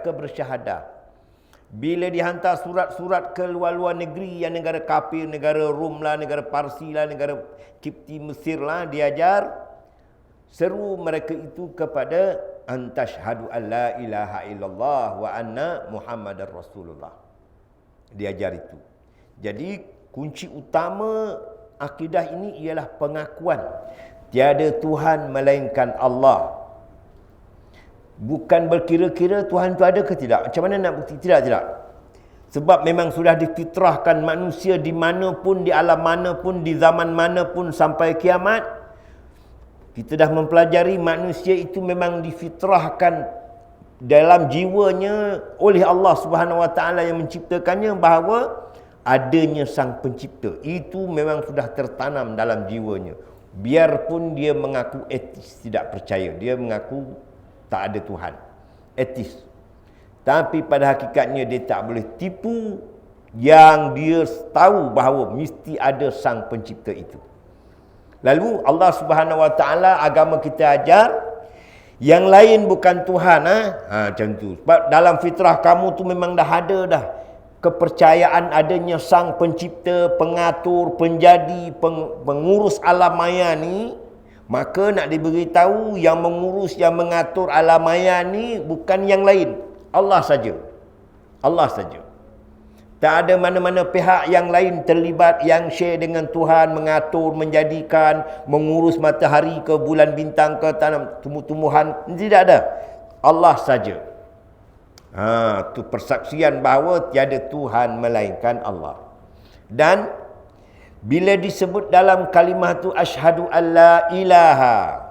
ke bersyahadah. Bila dihantar surat-surat ke luar-luar negeri, yang negara kafir, negara Rom lah, negara Parsi lah, negara Kipti Mesir lah, diajar, seru mereka itu kepada antashhadu an la ilaha illallah wa anna Muhammadar Rasulullah. Diajar itu. Jadi kunci utama akidah ini ialah pengakuan tiada Tuhan melainkan Allah. Bukan berkira-kira Tuhan itu ada ke tidak. Macam mana nak bukti? Tidak. Sebab memang sudah difitrahkan manusia di mana pun, di alam mana pun, di zaman mana pun sampai kiamat. Kita dah mempelajari manusia itu memang difitrahkan dalam jiwanya oleh Allah Subhanahu Wa Taala yang menciptakannya, bahawa adanya sang pencipta. Itu memang sudah tertanam dalam jiwanya. Biarpun dia mengaku etis, tidak percaya, dia mengaku tak ada Tuhan, etis. Tapi pada hakikatnya dia tak boleh tipu yang dia tahu bahawa mesti ada sang pencipta itu. Lalu Allah Subhanahu Wa Taala, agama kita ajar yang lain bukan Tuhan. Macam tu. Sebab dalam fitrah kamu tu memang dah ada dah kepercayaan adanya sang pencipta, pengatur, penjadi, pengurus alam maya ni. Maka nak diberitahu yang mengurus, yang mengatur alam maya ni bukan yang lain, Allah saja. Allah saja. Tak ada mana-mana pihak yang lain terlibat yang share dengan Tuhan, mengatur, menjadikan, mengurus matahari ke bulan bintang ke tanam tumbuh-tumbuhan. Tidak ada. Allah saja. Itu persaksian bahawa tiada Tuhan melainkan Allah. Dan bila disebut dalam kalimah tu asyhadu alla ilaha,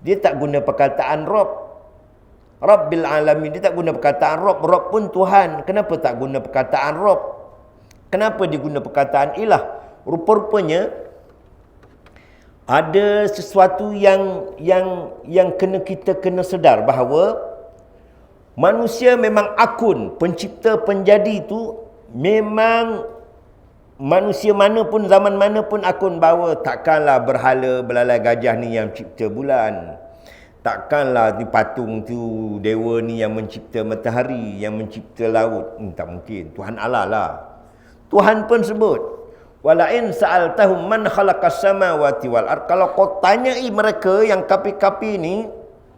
dia tak guna perkataan Rabb, Rabbil alamin. Dia tak guna perkataan Rabb. Rabb pun Tuhan. Kenapa tak guna perkataan Rabb? Kenapa dia guna perkataan ilah? Rupa-rupanya ada sesuatu yang kita kena sedar bahawa manusia memang akun pencipta penjadi itu, memang manusia mana pun, zaman mana pun akun bahawa takkanlah berhala belalai gajah ni yang cipta bulan. Takkanlah ni patung tu dewa ni yang mencipta matahari, yang mencipta laut. Tak mungkin. Tuhan Allah lah. Tuhan pun sebut, walain sa'altahum man khalaqas samawati wal ard. Kalau kau tanyai mereka yang kapi-kapi ni,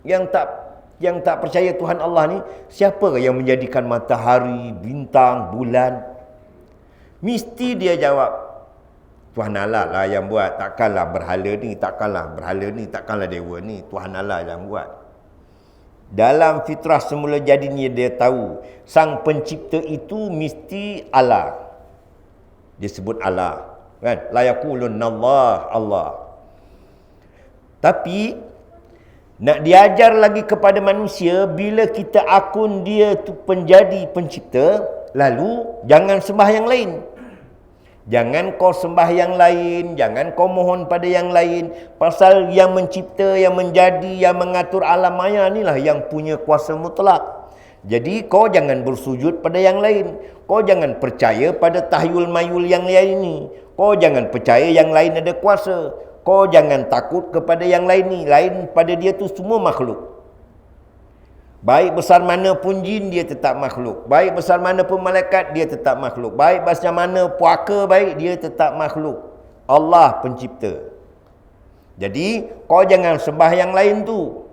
yang tak percaya Tuhan Allah ni, siapa yang menjadikan matahari, bintang, bulan? Mesti dia jawab, Tuhan Allah lah yang buat. Takkanlah berhala ni, takkanlah dewa ni. Tuhan Allah yang buat. Dalam fitrah semula jadinya dia tahu sang pencipta itu mesti Allah. Dia sebut Allah, kan? La yaqulunna Allah. Tapi nak diajar lagi kepada manusia, bila kita akun dia tu penjadi pencipta, lalu jangan sembah yang lain. Jangan kau sembah yang lain, jangan kau mohon pada yang lain. Pasal yang mencipta, yang menjadi, yang mengatur alam maya inilah yang punya kuasa mutlak. Jadi kau jangan bersujud pada yang lain. Kau jangan percaya pada tahyul mayul yang lain ni. Kau jangan percaya yang lain ada kuasa. Kau jangan takut kepada yang lain ni. Lain pada dia tu semua makhluk. Baik besar mana pun jin, dia tetap makhluk. Baik besar mana pun malaikat, dia tetap makhluk. Baik besar mana puaka baik, dia tetap makhluk. Allah pencipta. Jadi kau jangan sembah yang lain tu.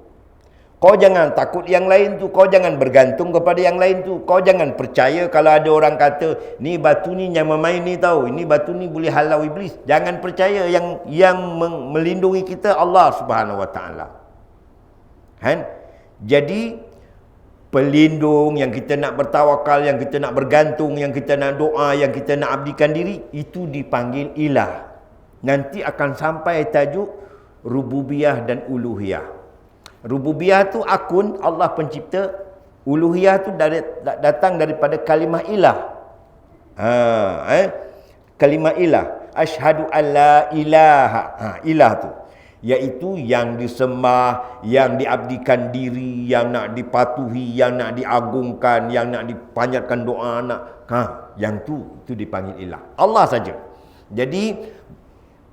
Kau jangan takut yang lain tu. Kau jangan bergantung kepada yang lain tu. Kau jangan percaya kalau ada orang kata, ni batu ni yang memain ni tahu, ini batu ni boleh halau iblis. Jangan percaya. Yang melindungi kita Allah Subhanahu Wa Taala. Kan? Jadi pelindung, yang kita nak bertawakal, yang kita nak bergantung, yang kita nak doa, yang kita nak abdikan diri, itu dipanggil ilah. Nanti akan sampai tajuk rububiyah dan uluhiyah. Rububiyah tu akun Allah pencipta, uluhiyah tu datang daripada kalimah ilah. Kalimah ilah, asyhadu alla ilaha. Ilah tu iaitu yang disembah, yang diabdikan diri, yang nak dipatuhi, yang nak diagungkan, yang nak dipanjatkan doa, yang tu dipanggil ilah. Allah saja. Jadi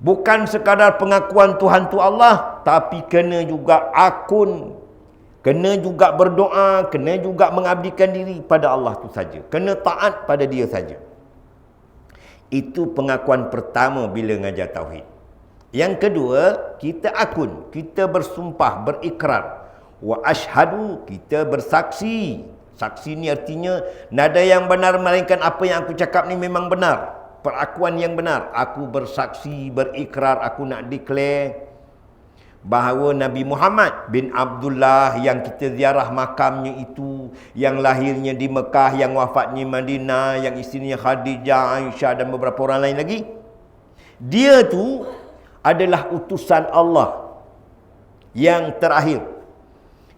bukan sekadar pengakuan Tuhan tu Allah, tapi kena juga akun, Kena juga berdoa, kena juga mengabdikan diri pada Allah tu saja. Kena taat pada dia saja. Itu pengakuan pertama bila ngajar tauhid. Yang kedua, kita akun, kita bersumpah, berikrar. Wa ashhadu, kita bersaksi. Saksi ni artinya nada yang benar melainkan apa yang aku cakap ni memang benar. Perakuan yang benar. Aku bersaksi, berikrar, aku nak declare bahawa Nabi Muhammad bin Abdullah yang kita ziarah makamnya itu, yang lahirnya di Mekah, yang wafatnya Madinah, yang isterinya Khadijah, Aisyah dan beberapa orang lain lagi, dia tu adalah utusan Allah yang terakhir.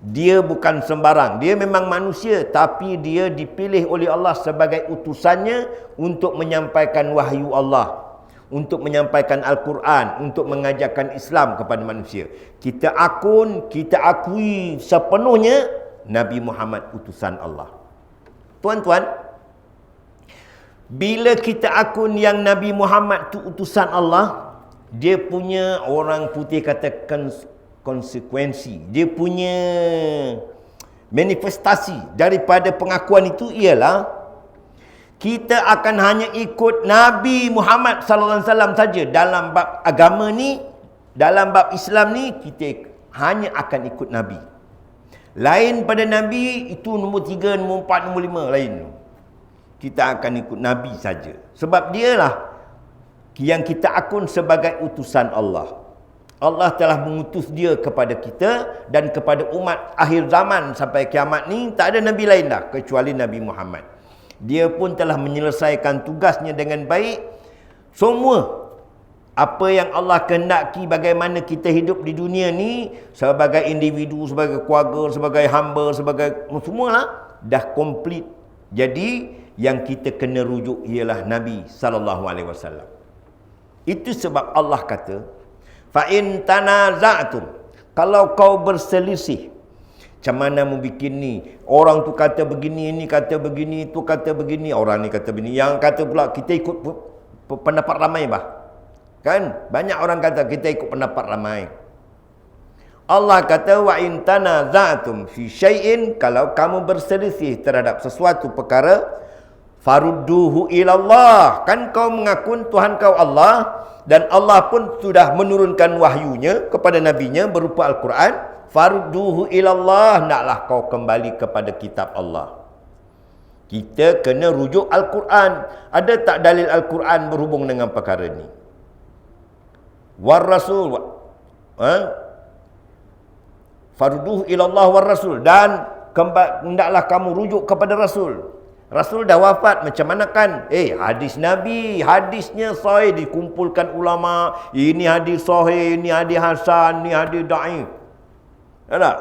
Dia bukan sembarang. Dia memang manusia, tapi dia dipilih oleh Allah sebagai utusannya untuk menyampaikan wahyu Allah, untuk menyampaikan Al-Quran, untuk mengajarkan Islam kepada manusia. Kita akui sepenuhnya Nabi Muhammad utusan Allah. Tuan-tuan, bila kita akun yang Nabi Muhammad tu utusan Allah, dia punya, orang putih katakan konsekuensi, dia punya manifestasi daripada pengakuan itu ialah kita akan hanya ikut Nabi Muhammad sallallahu alaihi wasallam saja. Dalam bab agama ni, dalam bab Islam ni, kita hanya akan ikut Nabi. Lain pada Nabi, itu nombor 3, nombor 4, nombor 5 lain. Kita akan ikut Nabi saja. Sebab dialah yang kita akun sebagai utusan Allah. Allah telah mengutus dia kepada kita dan kepada umat akhir zaman sampai kiamat ni, tak ada Nabi lain dah kecuali Nabi Muhammad. Dia pun telah menyelesaikan tugasnya dengan baik. Semua apa yang Allah kehendaki bagaimana kita hidup di dunia ni, sebagai individu, sebagai keluarga, sebagai hamba, sebagai semualah dah komplit. Jadi yang kita kena rujuk ialah Nabi sallallahu alaihi wasallam. Itu sebab Allah kata, fa in tanaza'tum, kalau kau berselisih, macam mana mau bikin ni, orang tu kata begini, ini kata begini, tu kata begini, orang ni kata begini, yang kata pula kita ikut pendapat ramai bah. Kan? Banyak orang kata kita ikut pendapat ramai. Allah kata wa in tanaza'tum fi syai'in, kalau kamu berselisih terhadap sesuatu perkara, farudduhu ilallah. Kan kau mengakun Tuhan kau Allah, dan Allah pun sudah menurunkan wahyunya kepada nabinya berupa Al-Quran. Farudduhu ilallah, naklah kau kembali kepada kitab Allah. Kita kena rujuk Al-Quran. Ada tak dalil Al-Quran berhubung dengan perkara ni? War Rasul, farudduhu ilallah war Rasul, dan hendaklah kamu rujuk kepada Rasul. Rasul dah wafat, macam mana kan? Hadis Nabi, hadisnya sahih, dikumpulkan ulama. Ini hadis sahih, ini hadis hasan, ini hadis daif. Tak?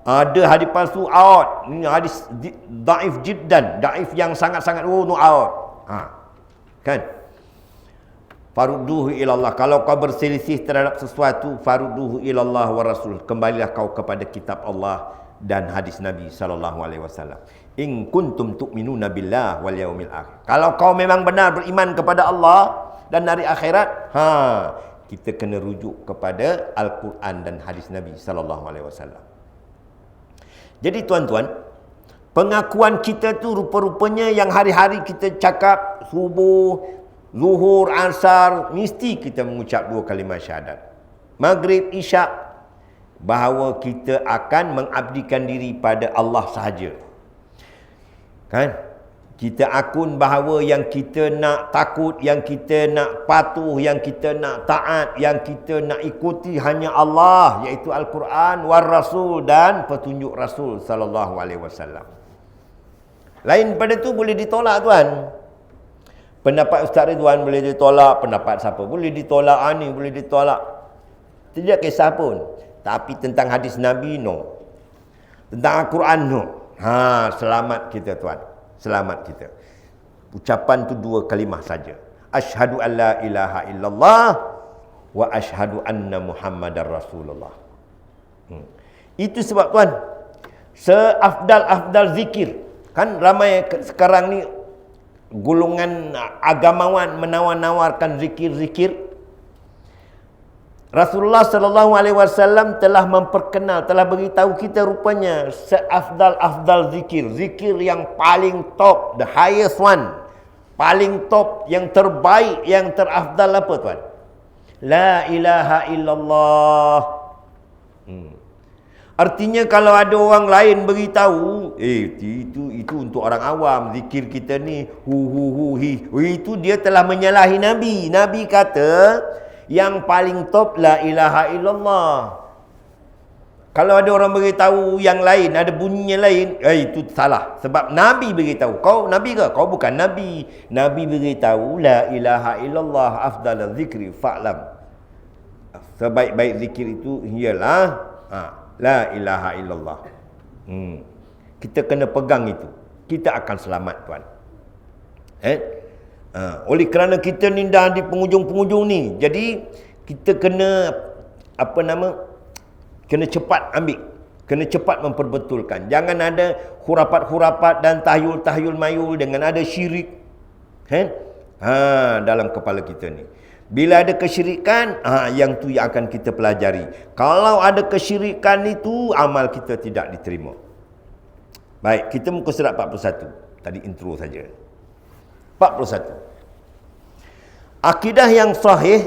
Ada hadis palsu out. Ini hadis daif jiddan, daif yang sangat-sangat out. Kan? Farudduhu ilallah. Kalau kau berselisih terhadap sesuatu, farudduhu ilallah wa Rasul. Kembalilah kau kepada kitab Allah dan hadis Nabi sallallahu alaihi wasallam. In kuntum tu'minuna billah wal yaumil akhir. Kalau kau memang benar beriman kepada Allah dan hari akhirat, kita kena rujuk kepada Al-Quran dan hadis Nabi sallallahu alaihi wasallam. Jadi tuan-tuan, pengakuan kita tu rupa-rupanya yang hari-hari kita cakap subuh, zuhur, asar, mesti kita mengucap 2 kalimah syahadat. Maghrib, isyak, bahawa kita akan mengabdikan diri pada Allah sahaja. Kan? Kita akun bahawa yang kita nak takut, yang kita nak patuh, yang kita nak taat, yang kita nak ikuti hanya Allah, iaitu Al-Quran war Rasul dan petunjuk Rasul sallallahu alaihi wasallam. Lain pada tu boleh ditolak tuan. Pendapat Ustaz Ridwan boleh ditolak, pendapat siapa boleh ditolak, ni boleh ditolak. Tidak kisah pun. Tapi tentang hadis Nabi, no. Tentang Al-Quran, no. Selamat kita tuan. Selamat kita. Ucapan tu 2 kalimah saja. Asyhadu an la ilaha illallah wa asyhadu anna Muhammadar Rasulullah. Itu sebab tuan, seafdal-afdal zikir. Kan ramai sekarang ni golongan agamawan menawar-nawarkan zikir-zikir. Rasulullah sallallahu alaihi wasallam telah memperkenal, telah beritahu kita rupanya seafdal zikir, zikir yang paling top, the highest one, paling top, yang terbaik, yang terafdal apa tuan? La ilaha illallah. Artinya kalau ada orang lain beritahu, itu untuk orang awam, zikir kita ni itu dia telah menyalahi Nabi. Nabi kata yang paling top la ilaha illallah. Kalau ada orang beritahu yang lain, ada bunyinya lain, itu salah. Sebab Nabi beritahu. Kau Nabi ke? Kau bukan Nabi. Nabi beritahu la ilaha illallah afdal zikri fa'lam. Sebaik-baik zikir itu ialah la ilaha illallah. Kita kena pegang itu. Kita akan selamat tuan. Oleh kerana kita ni dah di penghujung-penghujung ni, jadi kita kena kena cepat ambil, kena cepat memperbetulkan. Jangan ada khurafat-khurafat dan tahyul-tahyul mayul dengan ada syirik dalam kepala kita ni. Bila ada kesyirikan, yang tu yang akan kita pelajari. Kalau ada kesyirikan itu, amal kita tidak diterima. Baik, kita muka surat 41. Tadi intro saja. 41. Akidah yang sahih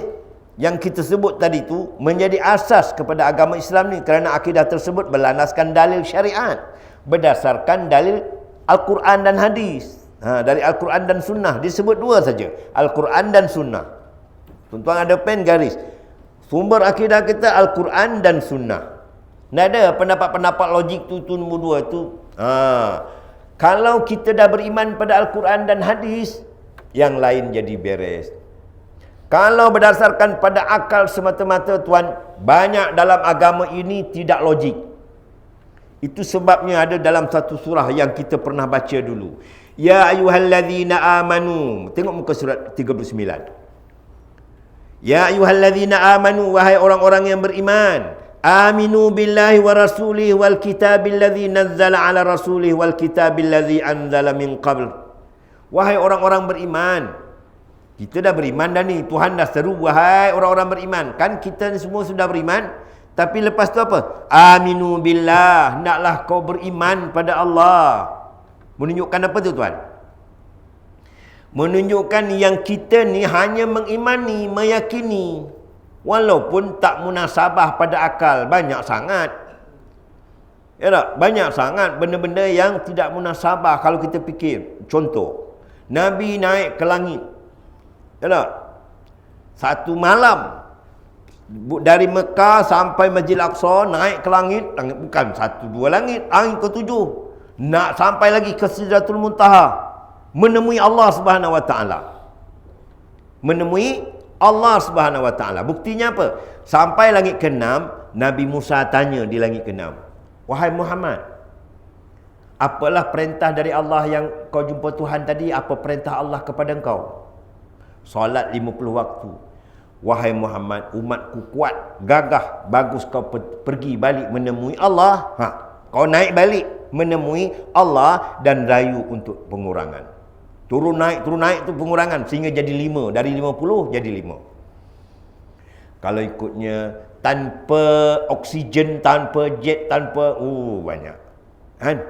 yang kita sebut tadi tu menjadi asas kepada agama Islam ni, kerana akidah tersebut berlandaskan dalil syariat, berdasarkan dalil Al-Quran dan hadis. Dari Al-Quran dan sunnah disebut dua saja, Al-Quran dan sunnah. Tuan-tuan ada pen garis. Sumber akidah kita Al-Quran dan sunnah. Tak ada pendapat-pendapat logik tu nombor dua tu. Kalau kita dah beriman pada Al-Quran dan hadis, yang lain jadi beres. Kalau berdasarkan pada akal semata-mata tuan, banyak dalam agama ini tidak logik. Itu sebabnya ada dalam satu surah yang kita pernah baca dulu. Ya ayyuhallazina amanu. Tengok muka surat 39. Ya ayyuhallazina amanu, wahai orang-orang yang beriman, aminu billahi wa rasulihi wal kitabil ladzi nazzala ala rasulihi wal kitabil ladzi anzala min qabl. Wahai orang-orang beriman. Kita dah beriman dah ni. Tuhan dah seru, wahai orang-orang beriman. Kan kita ni semua sudah beriman. Tapi lepas tu apa? Aminu billah. Hendaklah kau beriman pada Allah. Menunjukkan apa tu tuan? Menunjukkan yang kita ni hanya mengimani, meyakini. Walaupun tak munasabah pada akal. Banyak sangat. Ya tak? Banyak sangat benda-benda yang tidak munasabah kalau kita fikir. Contoh, Nabi naik ke langit. Ya tak? Satu malam. Dari Mekah sampai Masjid Al-Aqsa, naik ke langit. Bukan satu dua langit. Langit ke-7. Nak sampai lagi ke Sidratul Muntaha. Menemui Allah Subhanahu wa taala. Menemui Allah Subhanahu wa taala. Buktinya apa? Sampai langit ke-6, Nabi Musa tanya di langit ke-6, wahai Muhammad, apalah perintah dari Allah yang kau jumpa Tuhan tadi? Apa perintah Allah kepada engkau? Solat 50 waktu. Wahai Muhammad, umatku kuat, gagah, bagus kau pergi balik menemui Allah. Kau naik balik menemui Allah dan rayu untuk pengurangan. Turun naik tu pengurangan sehingga jadi 5. Dari 50 jadi 5. Kalau ikutnya tanpa oksigen, tanpa jet, tanpa banyak. Kan?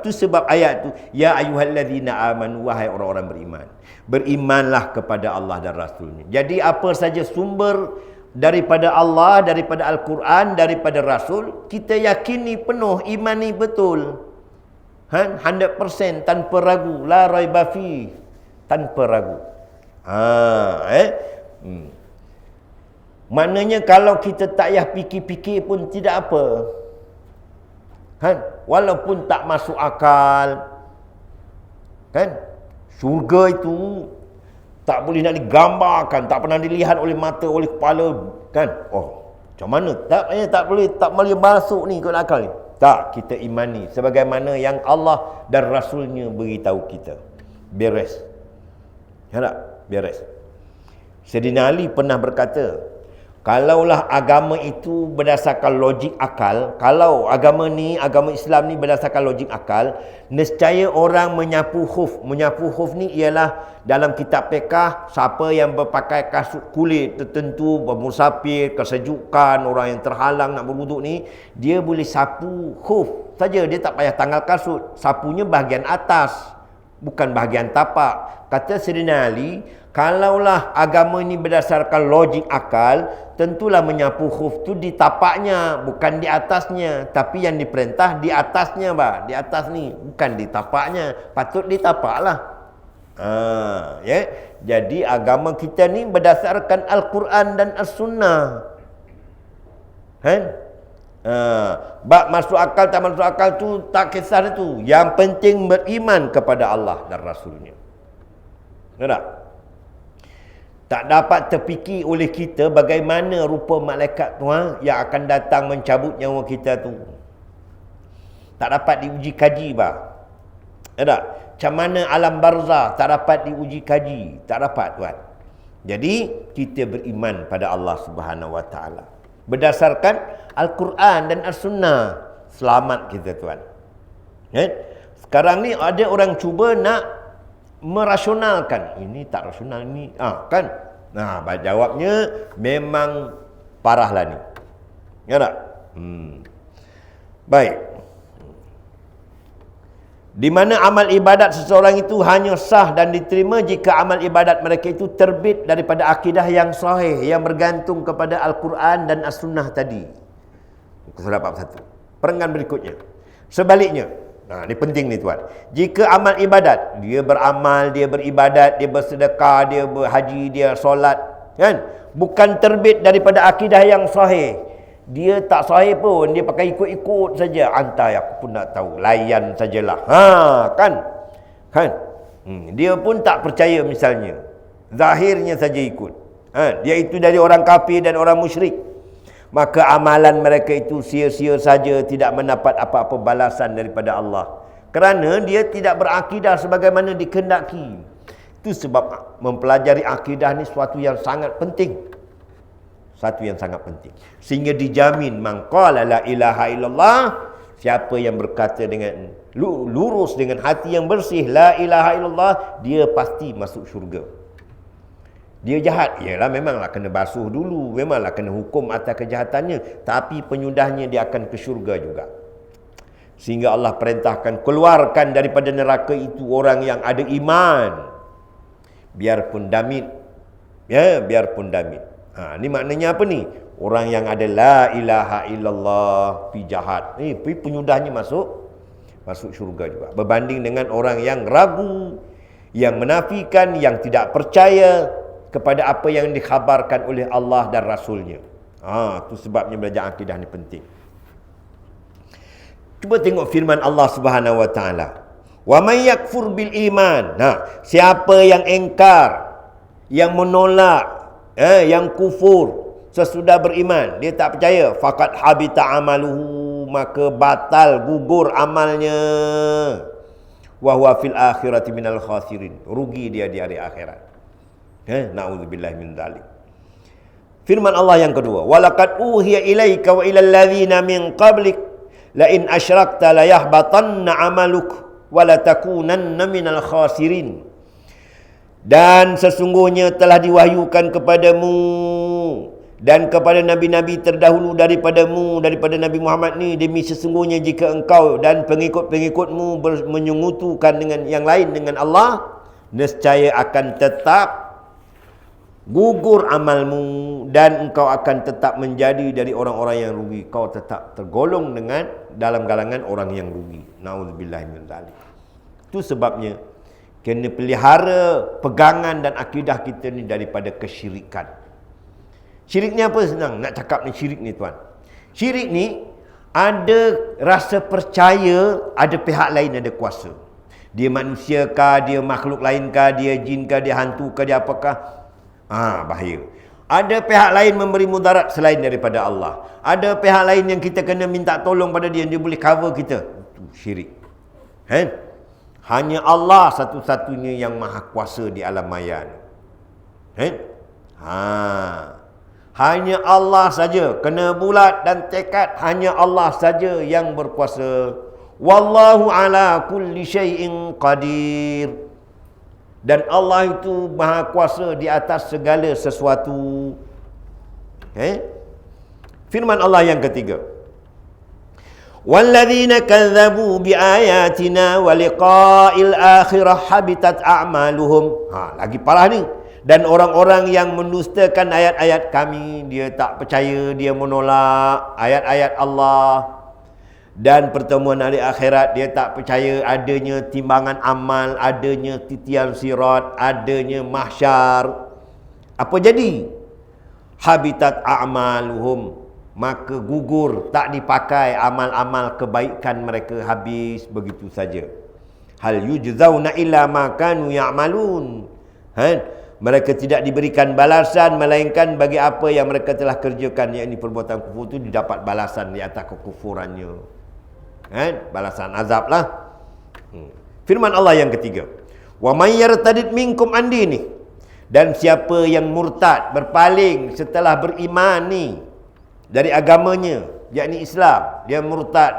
Tu sebab ayat tu, ya ayyuhallazina amanu, wahai orang-orang beriman. Berimanlah kepada Allah dan Rasulnya. Jadi apa saja sumber daripada Allah, daripada Al-Quran, daripada Rasul, kita yakini penuh, imani betul. 100% tanpa ragu, la raiba fi, tanpa ragu. Maknanya kalau kita tak payah fikir-fikir pun tidak apa. Walaupun tak masuk akal. Syurga itu tak boleh nak digambarkan, tak pernah dilihat oleh mata, oleh kepala, macam mana? Tak boleh masuk ni ke akal ni. Tak, kita imani sebagaimana yang Allah dan Rasulnya beritahu kita. Beres. Ya tak? Beres. Sayyidina Ali pernah berkata, Kalaulah agama itu berdasarkan logik akal, kalau agama Islam ni berdasarkan logik akal, nescaya orang menyapu khuf. Menyapu khuf ni ialah dalam kitab fiqh, siapa yang berpakai kasut kulit tertentu, bermusafir, kesejukan, orang yang terhalang nak berwuduk ni, dia boleh sapu khuf saja, dia tak payah tanggal kasut. Sapunya bahagian atas, bukan bahagian tapak. Kata Sayyidina Ali, kalaulah agama ini berdasarkan logik akal, tentulah menyapu khuf tu di tapaknya, bukan di atasnya. Tapi yang diperintah di atasnya, di atas ni, bukan di tapaknya. Patut di tapak lah. Ya. Jadi agama kita ni berdasarkan Al-Quran dan As-Sunnah. Kan? Bab masuk akal tak masuk akal tu tak kisah tu. Yang penting beriman kepada Allah dan Rasulnya. Tak? Tak dapat terfikir oleh kita bagaimana rupa malaikat tu yang akan datang mencabut nyawa kita tu. Tak dapat diuji kaji tak? Macam mana alam barzah tak dapat diuji kaji, tak dapat tuan. Jadi kita beriman pada Allah Subhanahu Wa Taala berdasarkan Al-Quran dan As-Sunnah. Selamat kita tuan. Sekarang ni ada orang cuba nak merasionalkan. Ini tak rasional ni. Kan? Nah, jawabnya memang parahlah ni. Ya tak? Baik. Di mana amal ibadat seseorang itu hanya sah dan diterima jika amal ibadat mereka itu terbit daripada akidah yang sahih, yang bergantung kepada Al-Quran dan As-Sunnah tadi. Surah 41. Perenggan berikutnya. Sebaliknya, nah, ini penting ni tuan. Jika amal ibadat, dia beramal, dia beribadat, dia bersedekah, dia berhaji, dia solat, kan? Bukan terbit daripada akidah yang sahih. Dia tak sahih pun, dia pakai ikut-ikut saja. Antai aku pun nak tahu, layan sajalah. Kan? Dia pun tak percaya misalnya. Zahirnya saja ikut. Dia itu dari orang kafir dan orang musyrik. Maka amalan mereka itu sia-sia saja, tidak mendapat apa-apa balasan daripada Allah. Kerana dia tidak berakidah sebagaimana dikehendaki. Itu sebab mempelajari akidah ni suatu yang sangat penting. Satu yang sangat penting. Sehingga dijamin man qala la ilaha illallah, siapa yang berkata dengan lurus dengan hati yang bersih la ilaha illallah, dia pasti masuk syurga. Dia jahat, ialah memanglah kena basuh dulu, memanglah kena hukum atas kejahatannya, tapi penyudahnya dia akan ke syurga juga. Sehingga Allah perintahkan keluarkan daripada neraka itu orang yang ada iman, biarpun damit. Ya, biarpun damit. Ni maknanya apa ni? Orang yang ada la ilaha illallah pi jahat. Pi penyudahnya masuk syurga juga. Berbanding dengan orang yang ragu, yang menafikan, yang tidak percaya kepada apa yang dikhabarkan oleh Allah dan Rasulnya. Itu sebabnya belajar akidah ni penting. Cuba tengok firman Allah Subhanahu Wa Taala. Wa may yakfur bil iman. Siapa yang engkar, yang menolak, yang kufur sesudah beriman, dia tak percaya, faqad habita amaluhu, maka batal, gugur amalnya. Wa huwa fil akhirati minal khasirin, rugi dia di hari akhirat. Na'udzubillah min dzalik. Firman Allah yang kedua, walaqad uhiya ilaika wa ilal ladzina min qablik la in asyrakta la yahbatanna amaluk wa la takunanna minal khasirin. Dan sesungguhnya telah diwahyukan kepadamu dan kepada nabi-nabi terdahulu daripadamu, daripada Nabi Muhammad ni, demi sesungguhnya jika engkau dan pengikut-pengikutmu menyekutukan dengan yang lain dengan Allah, nescaya akan tetap gugur amalmu dan engkau akan tetap menjadi dari orang-orang yang rugi. Kau tetap tergolong dengan dalam galangan orang yang rugi. Na'udzubillah min dzalik. Itu sebabnya kena pelihara pegangan dan akidah kita ni daripada kesyirikan. Syirik ni apa? Senang nak cakap ni syirik ni tuan. Syirik ni ada rasa percaya ada pihak lain ada kuasa. Dia manusia kah, dia makhluk lain kah, dia jin kah, dia hantu kah, dia apakah? Bahaya. Ada pihak lain memberi mudarat selain daripada Allah. Ada pihak lain yang kita kena minta tolong pada dia, dia boleh cover kita. Itu syirik. Hanya Allah satu-satunya yang maha kuasa di alam maya ni. Hanya Allah saja. Kena bulat dan tekad, hanya Allah saja yang berkuasa. Wallahu ala kulli syai'in qadir. Dan Allah itu maha kuasa di atas segala sesuatu. Firman Allah yang ketiga. Walladzina kadzabu biayatina wa liqa'il akhirah habitat a'maluhum. Lagi parah ni. Dan orang-orang yang mendustakan ayat-ayat kami, dia tak percaya, dia menolak ayat-ayat Allah. Dan pertemuan hari akhirat, dia tak percaya adanya timbangan amal, adanya titian sirat, adanya mahsyar. Apa jadi? Habitat a'maluhum. Maka gugur, tak dipakai amal-amal kebaikan mereka, habis begitu saja. Hal yujzauna illa ma kanu ya'malun. Mereka tidak diberikan balasan melainkan bagi apa yang mereka telah kerjakan, yakni perbuatan kufur itu didapat balasan di atas kekufurannya. Balasan azab lah. Firman Allah yang ketiga. Wa may yartadid minkum an dini. Dan siapa yang murtad, berpaling setelah beriman ni dari agamanya, yakni Islam, dia murtad,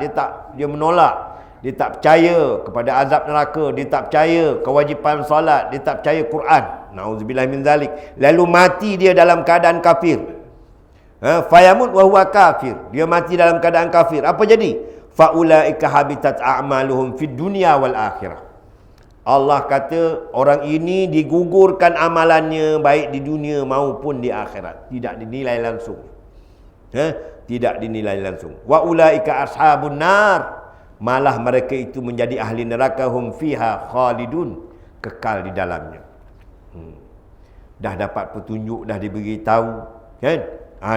dia menolak, dia tak percaya kepada azab neraka, dia tak percaya kewajipan solat, dia tak percaya Quran. Nauzubillah min zalik. Lalu mati dia dalam keadaan kafir. Fayamut wa huwa kafir. Dia mati dalam keadaan kafir. Apa jadi? Faulaika habitat a'maluhum fid dunya wal akhirah. Allah kata orang ini digugurkan amalannya baik di dunia maupun di akhirat. Tidak dinilai langsung. Tidak dinilai langsung. Wa ulaika ashabun nar. Malah mereka itu menjadi ahli neraka, hum fiha khalidun, kekal di dalamnya. Dah dapat petunjuk, dah diberi tahu, kan?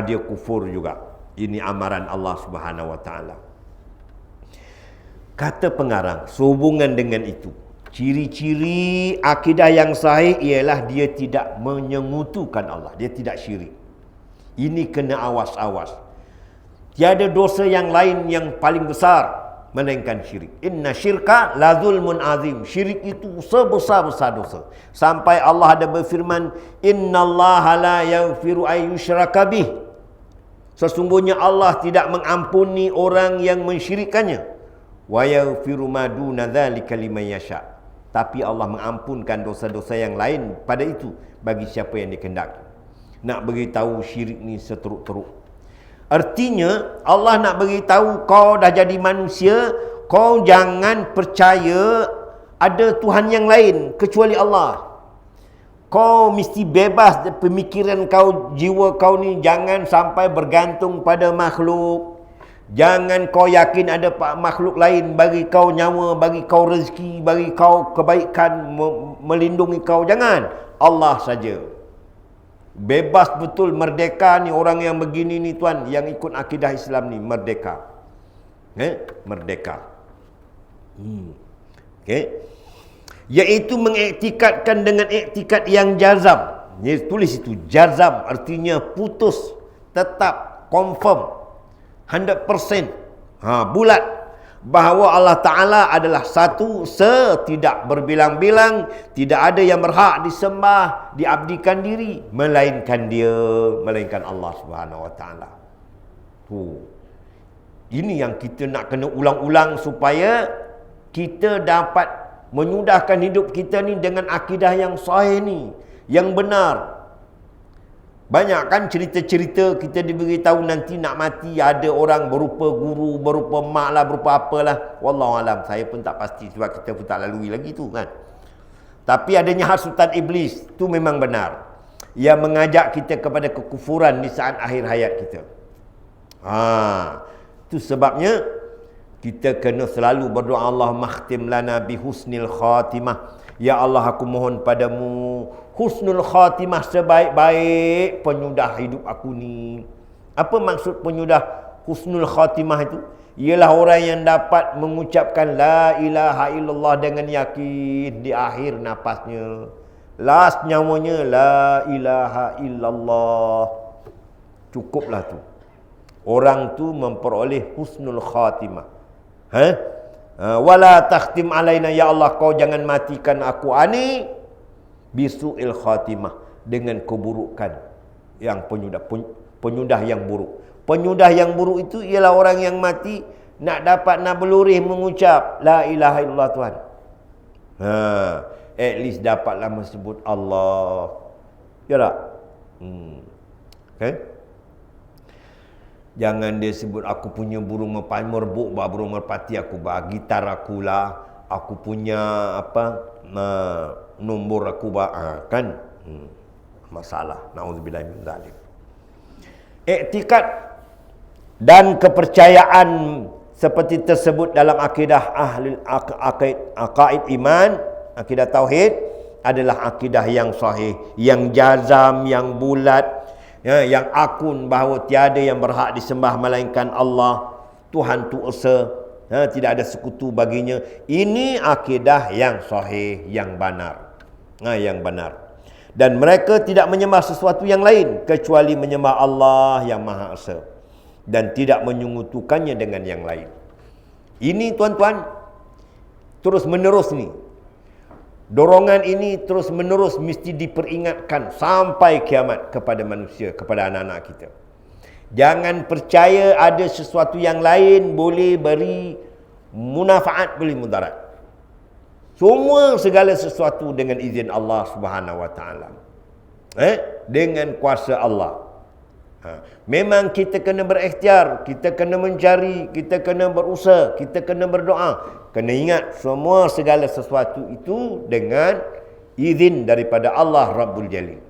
Dia kufur juga. Ini amaran Allah Subhanahu wa taala. Kata pengarang, sehubungan dengan itu, ciri-ciri akidah yang sahih ialah dia tidak menyengutukan Allah, dia tidak syirik. Ini kena awas-awas. Tiada dosa yang lain yang paling besar melainkan syirik. Inna syirka la zulmun azim. Syirik itu sebesar-besar dosa. Sampai Allah ada berfirman, innallaha la yaghfiru ay yushraka bih. Sesungguhnya Allah tidak mengampuni orang yang mensyirikkannya. Wa yaghfiru ma duna dzalika liman yasha. Tapi Allah mengampunkan dosa-dosa yang lain pada itu bagi siapa yang dikehendaki. Nak beritahu syirik ni seteruk-teruk. Artinya Allah nak beritahu kau dah jadi manusia, kau jangan percaya ada Tuhan yang lain kecuali Allah. Kau mesti bebas pemikiran kau, jiwa kau ni jangan sampai bergantung pada makhluk. Jangan kau yakin ada makhluk lain bagi kau nyawa, bagi kau rezeki, bagi kau kebaikan, melindungi kau. Jangan. Allah saja. Bebas betul, merdeka ni orang yang begini ni tuan, yang ikut akidah Islam ni merdeka. Merdeka. Iaitu mengiktikadkan dengan iktikad yang jazam. Dia tulis itu jazam, artinya putus, tetap, confirm, 100%. Bulat bahawa Allah Ta'ala adalah satu, setidak berbilang-bilang, tidak ada yang berhak disembah, diabdikan diri, melainkan dia, melainkan Allah Subhanahu Wa Ta'ala. Ini yang kita nak kena ulang-ulang supaya kita dapat menyudahkan hidup kita ni dengan akidah yang sahih ni, yang benar. Banyak kan cerita-cerita kita diberitahu nanti nak mati ada orang berupa guru, berupa mak lah, berupa apalah. Wallahualam, saya pun tak pasti sebab kita pun tak lalui lagi tu kan. Tapi adanya hasutan iblis, tu memang benar. Ia mengajak kita kepada kekufuran di saat akhir hayat kita. Itu sebabnya kita kena selalu berdoa, Allah makhtim lana bihusnil khatimah. Ya Allah, aku mohon padamu husnul khatimah, sebaik-baik penyudah hidup aku ni. Apa maksud penyudah husnul khatimah itu? Ialah orang yang dapat mengucapkan la ilaha illallah dengan yakin di akhir napasnya. Last nyawanya la ilaha illallah. Cukuplah tu. Orang tu memperoleh husnul khatimah. Wala takhtim alaina, ya Allah, kau jangan matikan aku ani bisu'il khatimah, dengan keburukan yang penyudah. penyudah yang buruk. Penyudah yang buruk itu ialah orang yang mati nak dapat nablurin mengucap la ilaha illallah Tuhan. At least dapatlah menyebut Allah. Ya tak? Okay? Jangan dia sebut aku punya burung merbuk, burung merpati aku gitar aku lah, aku punya nombor aku kan masalah. Nauzubillah min zalik. Iktikad dan kepercayaan seperti tersebut dalam akidah ahli aqaid iman, akidah tauhid adalah akidah yang sahih, yang jazam, yang bulat, ya, yang akun bahawa tiada yang berhak disembah melainkan Allah, Tuhan tu esa, ya, tidak ada sekutu baginya. Ini akidah yang sahih, yang benar. Yang benar. Dan mereka tidak menyembah sesuatu yang lain kecuali menyembah Allah yang Maha Esa dan tidak menyekutukannya dengan yang lain. Ini tuan-tuan terus menerus ni. Dorongan ini terus menerus mesti diperingatkan sampai kiamat kepada manusia, kepada anak-anak kita. Jangan percaya ada sesuatu yang lain boleh beri munafaat, boleh mudarat. Semua segala sesuatu dengan izin Allah Subhanahu Wa Taala. Dengan kuasa Allah. Memang kita kena berikhtiar, kita kena mencari, kita kena berusaha, kita kena berdoa. Kena ingat semua segala sesuatu itu dengan izin daripada Allah Rabbul Jalil.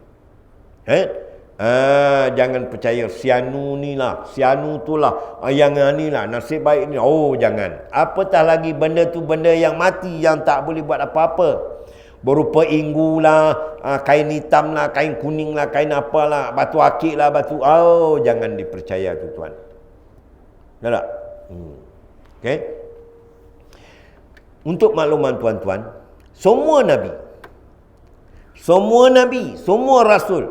Jangan percaya sianu ni lah, sianu tu lah, yang ni lah, nasib baik ni. Oh, jangan. Apatah lagi benda tu benda yang mati, yang tak boleh buat apa-apa. Berupa inggu lah, kain hitam lah, kain kuning lah, kain apalah, batu akik lah, batu. Oh, jangan dipercaya tu tuan. Tak? Okay? Untuk makluman tuan-tuan, semua Nabi, semua Rasul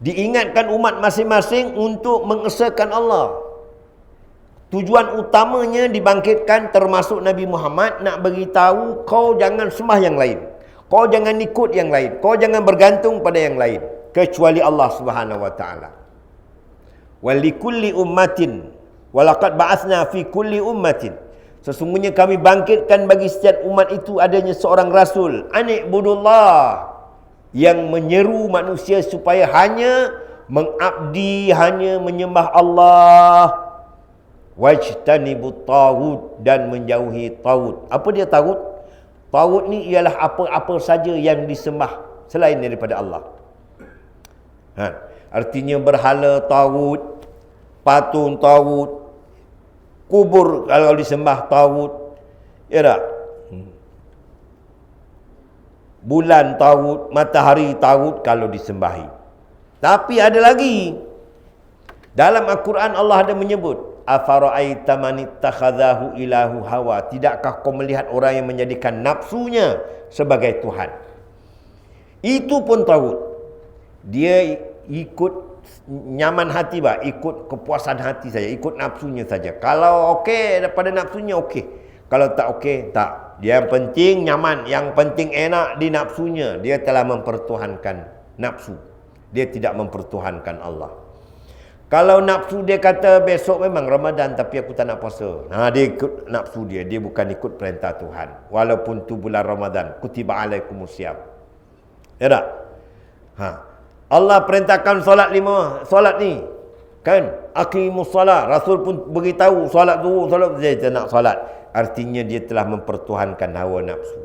diingatkan umat masing-masing untuk mengesahkan Allah. Tujuan utamanya dibangkitkan termasuk Nabi Muhammad nak beritahu kau jangan sembah yang lain. Kau jangan ikut yang lain. Kau jangan bergantung pada yang lain kecuali Allah Subhanahu Wa Taala. Walikulli ummatin walaqad ba'atsna fi kulli ummatin. Sesungguhnya kami bangkitkan bagi setiap umat itu adanya seorang rasul, ani'budullah, yang menyeru manusia supaya hanya mengabdi, hanya menyembah Allah, wajtanibut taghut, dan menjauhi taghut. Apa dia taghut? Taghut ni ialah apa-apa saja yang disembah selain daripada Allah. Artinya berhala taghut, patung taghut, kubur kalau disembah taghut, ya tak? Bulan taghut, matahari taghut kalau disembahi. Tapi ada lagi. Dalam Al-Quran Allah ada menyebut, afara'aita man ittakhadhahu ilahu hawa. Tidakkah kau melihat orang yang menjadikan nafsunya sebagai Tuhan? Itu pun taghut. Dia ikut nyaman hati, ikut kepuasan hati saja, ikut nafsunya saja. Kalau okey daripada nafsunya okey. Kalau tak okey, tak. Dia yang penting nyaman, yang penting enak di nafsunya. Dia telah mempertuhankan nafsu. Dia tidak mempertuhankan Allah. Kalau nafsu dia kata besok memang Ramadan tapi aku tak nak puasa. Dia ikut nafsu dia. Dia bukan ikut perintah Tuhan. Walaupun tu bulan Ramadan. Kutiba alaikumusiyam. Ya tak? Allah perintahkan solat 5. Solat ni. Kan? Aqimus solat. Rasul pun beritahu solat zuhur, solat dia nak solat. Artinya dia telah mempertuhankan hawa nafsu.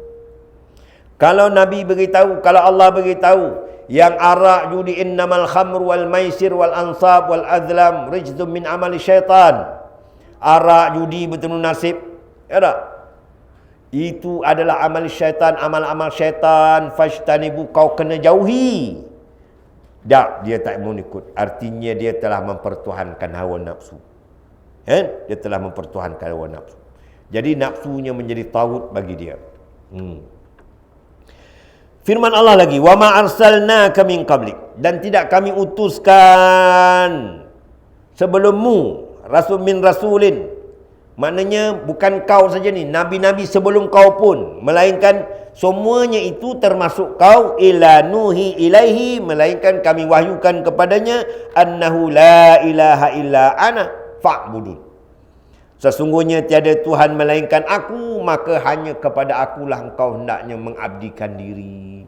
Kalau Nabi beritahu, kalau Allah beritahu, yang arak, judi, innamal khamr wal maisir wal ansab wal azlam rijzum min amali syaitan. Arak, judi, bertemu nasib, ya tak? Itu adalah amal syaitan, amal-amal syaitan. Fajtanibu, kau kena jauhi. Tak, dia tak mau ikut. Artinya dia telah mempertuhankan hawa nafsu. Dia telah mempertuhankan hawa nafsu. Jadi nafsunya menjadi taghut bagi dia. Firman Allah lagi, wa ma arsalnaka min qablik, dan tidak kami utuskan sebelummu rasul min rasulin. Maknanya bukan kau saja ni, nabi-nabi sebelum kau pun, melainkan semuanya itu termasuk kau, ila nuhi ilaihi, melainkan kami wahyukan kepadanya, annahu la ilaha illa ana fa'budun. Sesungguhnya tiada Tuhan melainkan aku, maka hanya kepada akulah engkau hendaknya mengabdikan diri.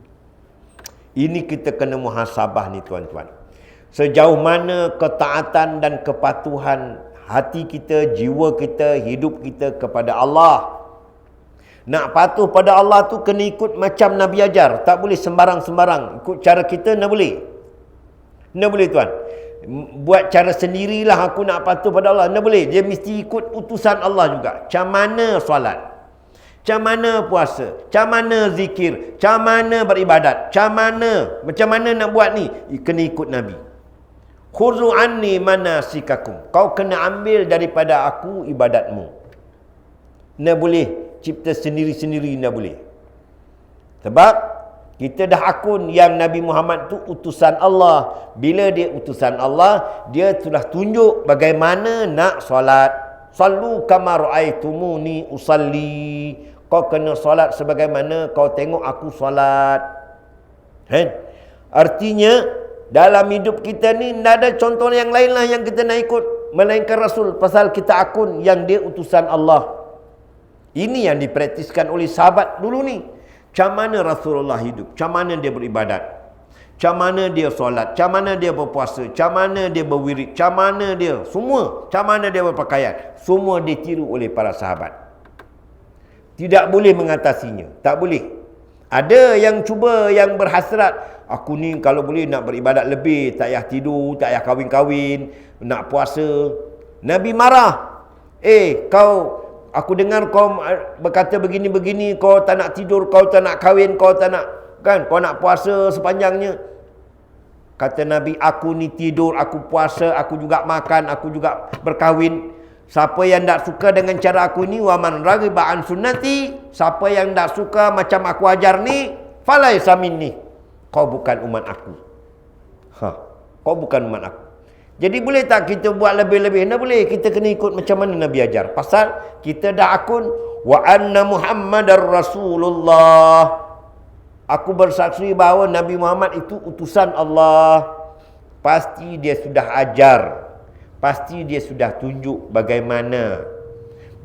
Ini kita kena muhasabah ni tuan-tuan. Sejauh mana ketaatan dan kepatuhan hati kita, jiwa kita, hidup kita kepada Allah. Nak patuh pada Allah tu kena ikut macam Nabi ajar. Tak boleh sembarang-sembarang. Ikut cara kita, nak boleh? Nak boleh tuan? Buat cara sendirilah aku nak patuh pada Allah. Nak boleh? Dia mesti ikut utusan Allah juga. Macam mana solat? Macam mana puasa? Macam mana zikir? Macam mana beribadat? Macam mana nak buat ni? Kena ikut Nabi. Khuzu anni manasikakum. Kau kena ambil daripada aku ibadatmu. Nak boleh cipta sendiri-sendiri, nak boleh. Sebab kita dah akun yang Nabi Muhammad tu utusan Allah. Bila dia utusan Allah, dia sudah tunjuk bagaimana nak solat. Sallu kama ra'aitumuni usalli. Kau kena solat sebagaimana kau tengok aku solat. Artinya dalam hidup kita ni tidak ada contoh yang lain lah yang kita nak ikut melainkan Rasul, pasal kita akun yang dia utusan Allah. Ini yang dipraktiskan oleh sahabat dulu ni. Macam mana Rasulullah hidup, macam mana dia beribadat, macam mana dia solat, macam mana dia berpuasa, macam mana dia berwirid, macam mana dia semua, macam mana dia berpakaian, semua ditiru oleh para sahabat. Tidak boleh mengatasinya, tak boleh. Ada yang cuba, yang berhasrat, aku ni kalau boleh nak beribadat lebih, tak payah tidur, tak payah kahwin-kahwin, nak puasa. Nabi marah. Aku dengar kau berkata begini-begini, kau tak nak tidur, kau tak nak kahwin, kau tak nak, kan? Kau nak puasa sepanjangnya. Kata Nabi, aku ni tidur, aku puasa, aku juga makan, aku juga berkahwin. Siapa yang tak suka dengan cara aku ni, wa man raghiba an sunnati, siapa yang tak suka macam aku ajar ni, falaisa minni. Kau bukan umat aku. Kau bukan umat aku. Jadi boleh tak kita buat lebih-lebih? Tak boleh. Kita kena ikut macam mana Nabi ajar. Pasal kita dah akun wa anna Muhammadar Rasulullah. Aku bersaksi bahawa Nabi Muhammad itu utusan Allah. Pasti dia sudah ajar. Pasti dia sudah tunjuk bagaimana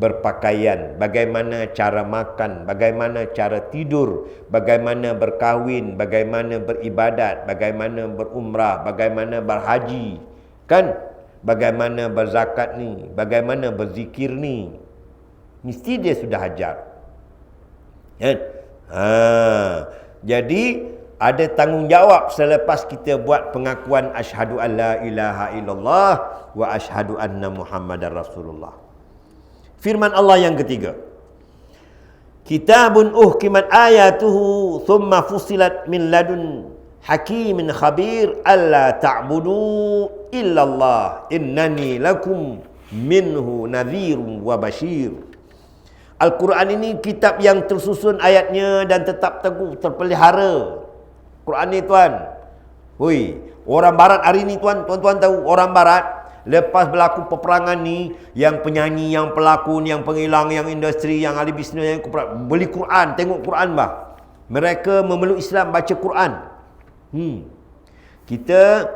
berpakaian, bagaimana cara makan, bagaimana cara tidur, bagaimana berkahwin, bagaimana beribadat, bagaimana berumrah, bagaimana berhaji. Kan? Bagaimana berzakat ni, bagaimana berzikir ni. Mesti dia sudah ajar. Kan? Jadi ada tanggungjawab selepas kita buat pengakuan asyhadu an la ilaha illallah wa asyhadu anna Muhammadar Rasulullah. Firman Allah yang ketiga. Kitabun uhkimat ayatuhu thumma fusilat min ladun hakimin khabir alla ta'budu illallah innani lakum minhu nadhirun wa bashir. Al-Quran ini kitab yang tersusun ayatnya dan tetap teguh, terpelihara. Quran ni tuan. Orang barat hari ni tuan-tuan tahu, orang barat lepas berlaku peperangan ni, yang penyanyi, yang pelakon, yang penghilang, yang industri, yang ahli bisnes, yang beli Quran, tengok Quran bah. Mereka memeluk Islam, baca Quran. Kita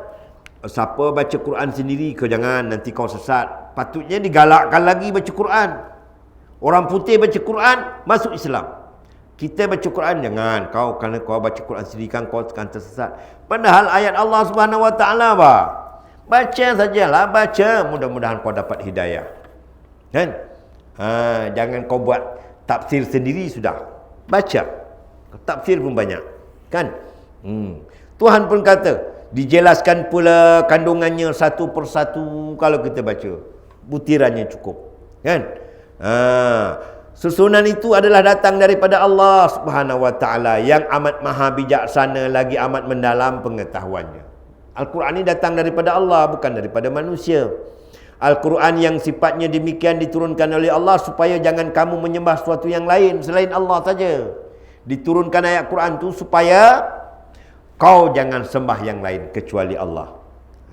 siapa baca Quran sendiri, kau jangan, nanti kau sesat. Patutnya digalakkan lagi baca Quran. Orang putih baca Quran, masuk Islam. Kita baca Quran, jangan. Kerana kau baca Quran sendiri kan kau akan tersesat. Padahal ayat Allah Subhanahu Wa Taala bah. Baca sajalah, baca. Mudah-mudahan kau dapat hidayah. Kan? Jangan kau buat tafsir sendiri sudah. Baca. Tafsir pun banyak. Kan? Tuhan pun kata, dijelaskan pula kandungannya satu persatu kalau kita baca. Butirannya cukup. Kan? Susunan itu adalah datang daripada Allah Subhanahu Wa Taala yang amat maha bijaksana lagi amat mendalam pengetahuannya. Al-Quran ini datang daripada Allah, bukan daripada manusia. Al-Quran yang sifatnya demikian diturunkan oleh Allah supaya jangan kamu menyembah sesuatu yang lain selain Allah saja. Diturunkan ayat Quran itu supaya kau jangan sembah yang lain kecuali Allah.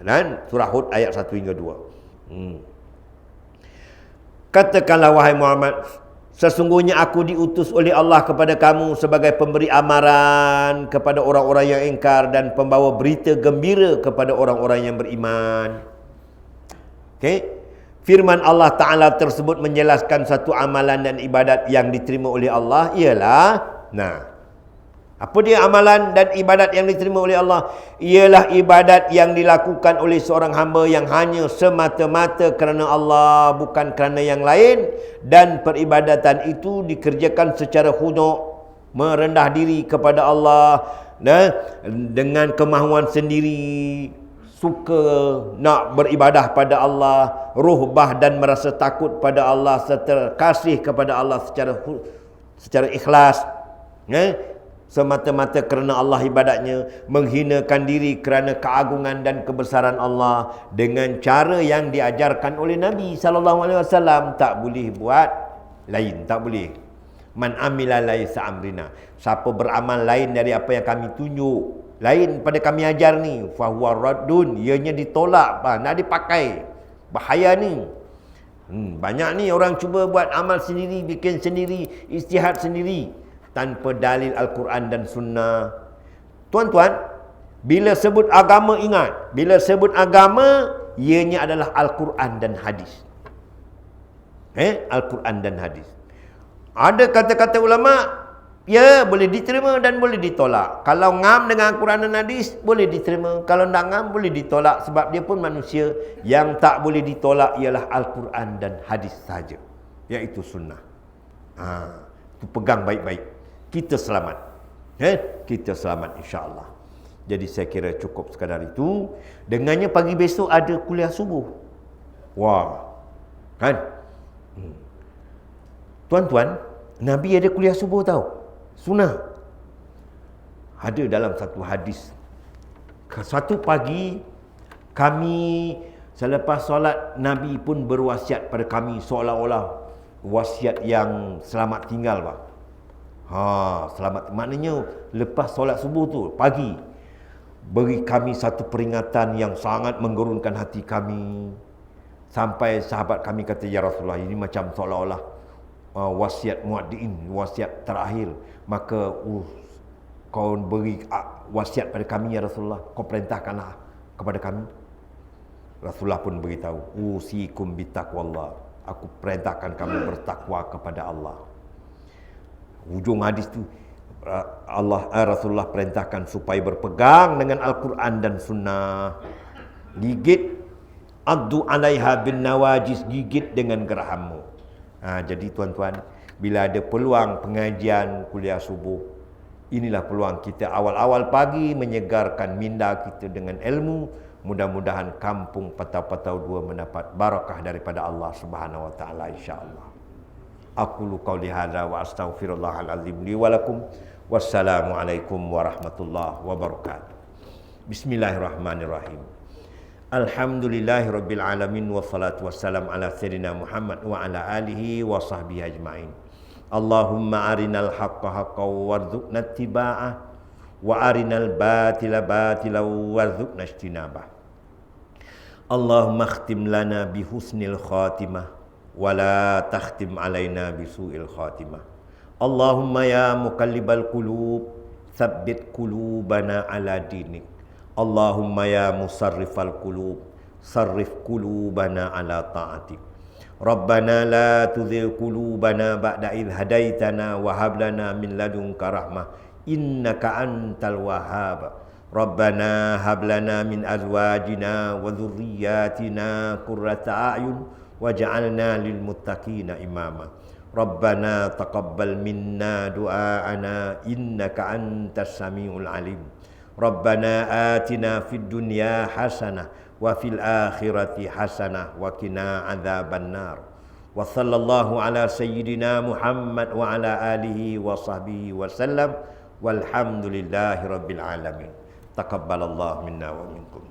Dan surah Hud ayat 1 hingga 2. Katakanlah wahai Muhammad, Sesungguhnya aku diutus oleh Allah kepada kamu sebagai pemberi amaran kepada orang-orang yang ingkar dan pembawa berita gembira kepada orang-orang yang beriman. Okey. Firman Allah Ta'ala tersebut menjelaskan satu amalan dan ibadat yang diterima oleh Allah ialah, apa dia amalan dan ibadat yang diterima oleh Allah? Ialah ibadat yang dilakukan oleh seorang hamba yang hanya semata-mata kerana Allah, bukan kerana yang lain. Dan peribadatan itu dikerjakan secara khudu', merendah diri kepada Allah, dengan kemahuan sendiri, suka nak beribadah pada Allah, ruhbah dan merasa takut pada Allah, serta kasih kepada Allah secara ikhlas. Semata-mata kerana Allah ibadatnya, menghinakan diri kerana keagungan dan kebesaran Allah dengan cara yang diajarkan oleh Nabi SAW. Tak boleh buat lain, tak boleh. Man amila laisa amrina, siapa beramal lain dari apa yang kami tunjuk, lain pada kami ajar ni, fahuwa raddun, ianya ditolak, nak dipakai. Bahaya ni. Banyak ni orang cuba buat amal sendiri, bikin sendiri, ijtihad sendiri tanpa dalil Al-Quran dan Sunnah. Tuan-tuan, bila sebut agama, ingat, bila sebut agama, ianya adalah Al-Quran dan hadis. Al-Quran dan hadis. Ada kata-kata ulama, ya boleh diterima dan boleh ditolak. Kalau ngam dengan Al-Quran dan hadis, boleh diterima. Kalau tak ngam, boleh ditolak. Sebab dia pun manusia. Yang tak boleh ditolak ialah Al-Quran dan hadis saja, iaitu sunnah. Itu pegang baik-baik. Kita selamat. Kita selamat insya-Allah. Jadi saya kira cukup sekadar itu. Dengannya pagi besok ada kuliah subuh. Wah. Kan? Tuan-tuan, Nabi ada kuliah subuh tahu. Sunnah. Ada dalam satu hadis. Satu pagi kami selepas solat, Nabi pun berwasiat pada kami seolah-olah wasiat yang selamat tinggal, Pak. Selamat, maknanya lepas solat subuh tu pagi, beri kami satu peringatan yang sangat menggerunkan hati kami. Sampai sahabat kami kata, ya Rasulullah, ini macam seolah-olah wasiat muaddiin, wasiat terakhir. Maka kau beri wasiat pada kami ya Rasulullah, kau perintahkanlah kepada kami. Rasulullah pun beritahu, usikum bitaqwallah, aku perintahkan kamu bertakwa kepada Allah. Hujung hadis tu Rasulullah perintahkan supaya berpegang dengan Al-Quran dan Sunnah. Gigit, addu alaiha bin nawajis, gigit dengan gerahammu. Jadi tuan-tuan, bila ada peluang pengajian kuliah subuh, inilah peluang kita awal-awal pagi menyegarkan minda kita dengan ilmu. Mudah-mudahan kampung Patau-Patau 2 mendapat barakah daripada Allah Subhanahu wa taala insya-Allah. Aqulu qawli hadza wa astaghfirullahal azim li wa lakum. Wassalamualaikum warahmatullahi wabarakatuh. Bismillahirrahmanirrahim. Alhamdulillahirabbil alamin wassalatu wassalam ala sayyidina Muhammad wa ala alihi wa sahbihi ajmain. Allahumma arinal haqqa haqqan warzuqna ittiba'ah wa arinal batila batilan warzuqna ijtinabah. Allahumma khtim lana bi husnil khatimah wala takhtim alaina bisu'il khatimah. Allahumma ya muqallibal qulub tsabbit qulubana ala dinik. Allahumma ya musarrifal qulub sarrif qulubana ala ta'atik. Rabbana la tuzigh qulubana ba'da idh hadaitana wa hab lana min ladunka rahmah innaka antal wahhab. Rabbana hab lana min azwajina wa dhurriyyatina qurrata a'yun waj'alna lil muttaqina imama. Rabbana taqabbal minna du'aana innaka antas samiul alim. Rabbana atina fid dunya hasanah wa fil akhirati hasanah wa qina adzabannar. Wa sallallahu ala sayyidina Muhammad wa ala alihi wa sahbihi wa sallam walhamdulillahi rabbil alamin. Taqabbalallahu minna wa minkum.